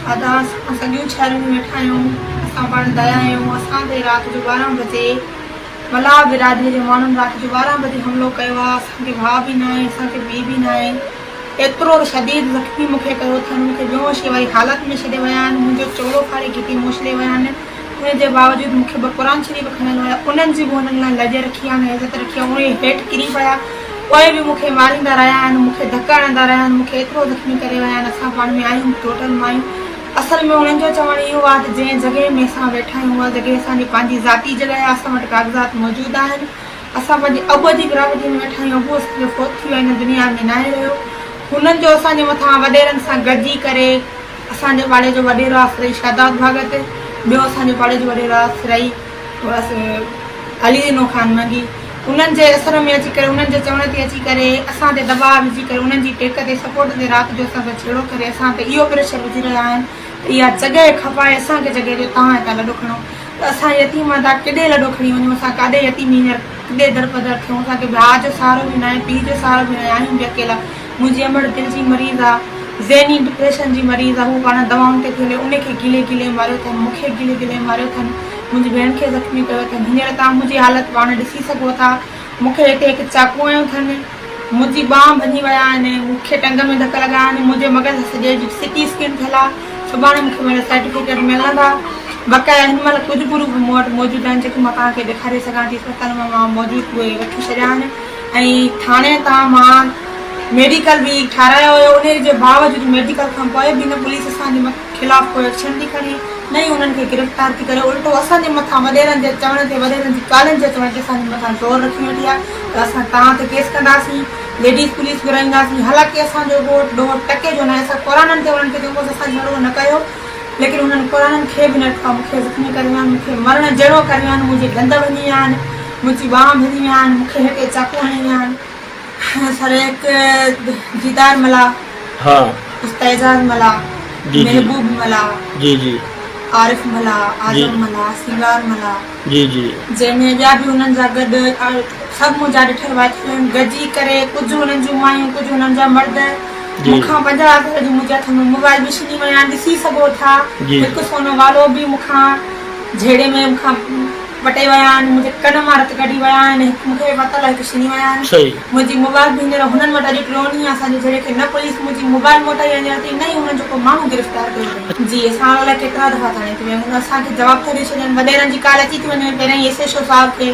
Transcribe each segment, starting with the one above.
दादा सॼियूं शहर में वेठा आहियूं, असां पाण दया आहियूं। असांते राति जो 12 बजे मलाह बिरादरी जे माण्हुनि राति जो 12 बजे हमिलो कयो आहे। असांखे भाउ बि न आहे, असांखे पीउ बि न आहे। एतिरो शदीद ज़ख़्मी मूंखे कयो अथनि, मूंखे बेहोश वारी हालत में छॾे विया आहिनि, मुंहिंजो चोलो फाड़े घिटी मोछले विया आहिनि। उनजे बावजूदि मूंखे ॿ क़ुरान शरीफ़ खणियल हुया, उन्हनि जी बि हुननि लाइ लज रखी आहे, इज़त रखी आहे। उहे हेठि किरी पिया, पोइ बि मूंखे मारींदा रहिया आहिनि, मूंखे धक हणंदा रहिया आहिनि, मूंखे एतिरो ज़ख़्मी करे विया आहिनि। असां पाण में आहियूं टोटल मायूं। असल में उन्हनि जो चवणु इहो आहे त जंहिं जॻह में असां वेठा आहियूं उहा जॻह असांजी पंहिंजी ज़ाती जॻह आहे, असां वटि काग़ज़ात मौजूदु आहिनि। असां पंहिंजे अबू जी बिरादरी में वेठा आहियूं, अबू असांजो फ़ौत थी वियो, हिन दुनिया में न आहे रहियो। हुननि जो असांजे मथां वॾेरनि सां गॾिजी करे असांजे पाड़े जो वॾेरो आहे श्री शादात भगत, ॿियो असांजे पाड़े जो वॾेरो आहे श्री अली दिनो ख़ान मंगी। उन्हनि जे असर में अची करे, उन्हनि जे चवण ते अची करे, असां ते दबाव विझी करे, उन्हनि जी टेक ते सपोर्ट ते राति जो असां सां छेड़ो करे असां ते इहो प्रेशर विझी रहिया आहिनि त इहा जॻह खपाए असांखे जॻह जो, तव्हां हितां लॾो खणो। त असां यतीम था केॾे लॾो खणी वञूं, असां काॾे यतीम हींअर केॾे दरपदर थियूं। असांखे भाउ जो सहारो बि न आहे, पीउ जो सहारो बि न आहे, आहियूं बि अकेला। मुंहिंजी अमड़ दिलि जी मरीज़ आहे, ज़हनी डिप्रेशन जी मरीज़ आहे, हू पाण दवाउनि ते थी हले, उनखे गिले गिले मारियो अथनि, मूंखे गिले गिले मारियो अथनि, मुंहिंजी भेण खे ज़ख़्मी कयो अथनि। हींअर तव्हां मुंहिंजी हालत पाण ॾिसी सघो था, मूंखे हिते हिकु चाकू आयूं अथनि, मुंहिंजी बांह भञी विया आहिनि, मूंखे टंग में धक लॻा आहिनि, मुंहिंजे मग़ज़ सॼे जी सिटी स्किन थियल आहे। सुभाणे मूंखे मुंहिंजा सर्टिफिकेट मिलंदा, बक़ाया हिन महिल कुझु प्रूफ मूं वटि मौजूदु आहिनि जेके मां तव्हांखे ॾेखारे सघां थी। अस्पताल में मां मौजूदु उहे वठी छॾिया आहिनि ऐं थाणे तां मां मेडिकल बि ठारायो हुयो। उन जे बावजूदि मेडिकल खां पोइ बि न पुलिस असांजे ख़िलाफ़ु कोई एक्शन थी खणे, न ई उन्हनि खे गिरफ़्तार थी करे, उल्टो असांजे मथां वॾेरनि जे चवण ते, वॾेरनि जी कालनि जे चवण ते असांजे मथां ज़ोर रखी वेठी आहे त असां तव्हां ते केस कंदासीं, लेडीज़ पुलिस घुराईंदासीं। हालांकि असांजो ॾोह टके जो न आहे, असां क़ुराननि ते उन्हनि खे चऊं असांजो ॾोह न कयो, लेकिन उन्हनि क़ुराननि खे बि न ॾिठो आहे। मूंखे ज़ख़्मी करे विया आहिनि, मूंखे मरण जहिड़ो करे विया आहिनि, मुंहिंजी ॾंद भञी विया आहिनि, मुंहिंजी बांह भञी विया आहिनि, मूंखे हिते चाकू हणी विया आहिनि। सर हिकु दीदार मला, उस्ताद मला, महबूब मला, आरिफ मला, आजम मला, सिंगार मला, जंहिंमें ॿिया बि हुननि जा गॾु सभु मुंहिंजा ॾिठल वाइटियूं आहिनि गॾिजी करे, कुझु हुननि जूं मायूं, कुझु हुननि जा मर्द। मूंखां 50,000 जी मुंहिंजे हथ में मोबाइल बि छॾी विया आहिनि, ॾिसी सघो था। हिकु सोनो वालो बि मूंखां झेड़े में मूंखां वटे विया आहिनि, मुंहिंजे कन मां रत कढी विया आहिनि, मूंखे पतल हिकु छॾी विया आहिनि। मुंहिंजी मोबाइल बि हींअर हुननि वटि अॼु टियों ॾींहुं असांजे जहिड़े खे न पुलिस मुंहिंजी मोबाइल मोटाई अञा ताईं, न ई हुननि जो को माण्हू गिरफ़्तार कयो। जी असां लाइ केतिरा दफ़ा थाणे थी विया आहियूं, असांखे जवाब थो ॾेई छॾनि। वॾेरनि जी काल अची थी वञे, पहिरियों ई SHO साहिब खे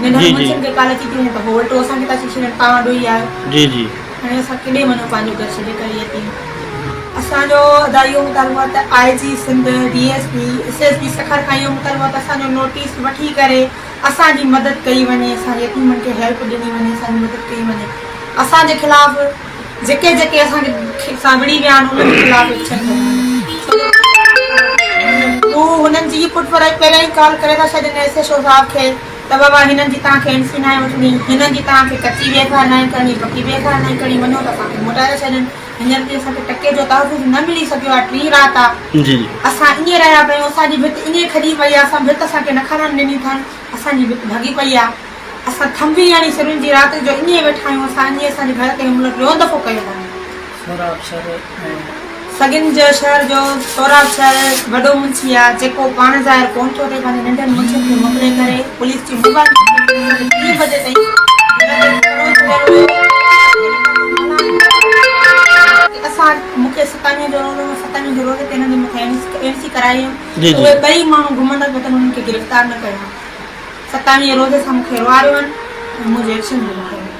नंढनि बच्चनि खे काल अची थी वञे त हो उल्टो असांखे था चई छॾनि तव्हां ॾोही आहियो। हाणे असां केॾे वञूं पंहिंजो घर छॾे करे यतीम। असांजो अदा इहो मुतालबो आहे त IG Sindh, DSP, SSP Sukkur खां इहो मुतालबो आहे त असांजो नोटिस वठी करे असांजी मदद कई वञे, असां यतीमनि खे हेल्प ॾिनी वञे, असांजी मदद कई वञे। असांजे ख़िलाफ़ु जेके जेके असांजे सां विड़ी विया आहिनि उन्हनि जे ख़िलाफ़ु एक्शन हू हुननि जी पुटफराई पहिरियों ई कॉल करे था छॾनि SHO साहिब खे त बाबा हिननि जी तव्हांखे NC न आहे वठणी, हिननि जी तव्हांखे कची बेकार न आहे करणी, पकी बेकार न आहे करणी, वञो त असांखे मोटाए छॾनि। हींअर बि असांखे टके जो तहफ़ुज़ न मिली सघियो आहे, 3 रात आहे। असां ईअं रहिया पियूं, असांजी भित ईअं खड़ी पई आहे, असां भित असांखे न खणणु ॾिनी अथनि, असांजी भित भॻी पई आहे। असां थंभी हणी सभिनी जी राति जो ईअं वेठा आहियूं, असां ईअं असांजे घर ते हमलो ॿियों दफ़ो कयो अथनि। सगिन जो शहर जो सोराब शहर वॾो मुंशी आहे जेको पाण ज़ाहिर कोन थो थिए, पंहिंजे नंढनि मुंशियुनि खे मोकिले करे पुलिस जी मोबाइल 3 बजे ताईं असां मूंखे 27 जो रोज़ ते हिननि मूंखे NC कराई। उहे ॿई माण्हू घुमंदा पिया अथनि, उन्हनि खे गिरफ़्तार न कयो। 27 रोज़ सां मूंखे रुआरियो आहिनि, मुंहिंजे एक्शन बि न कयो।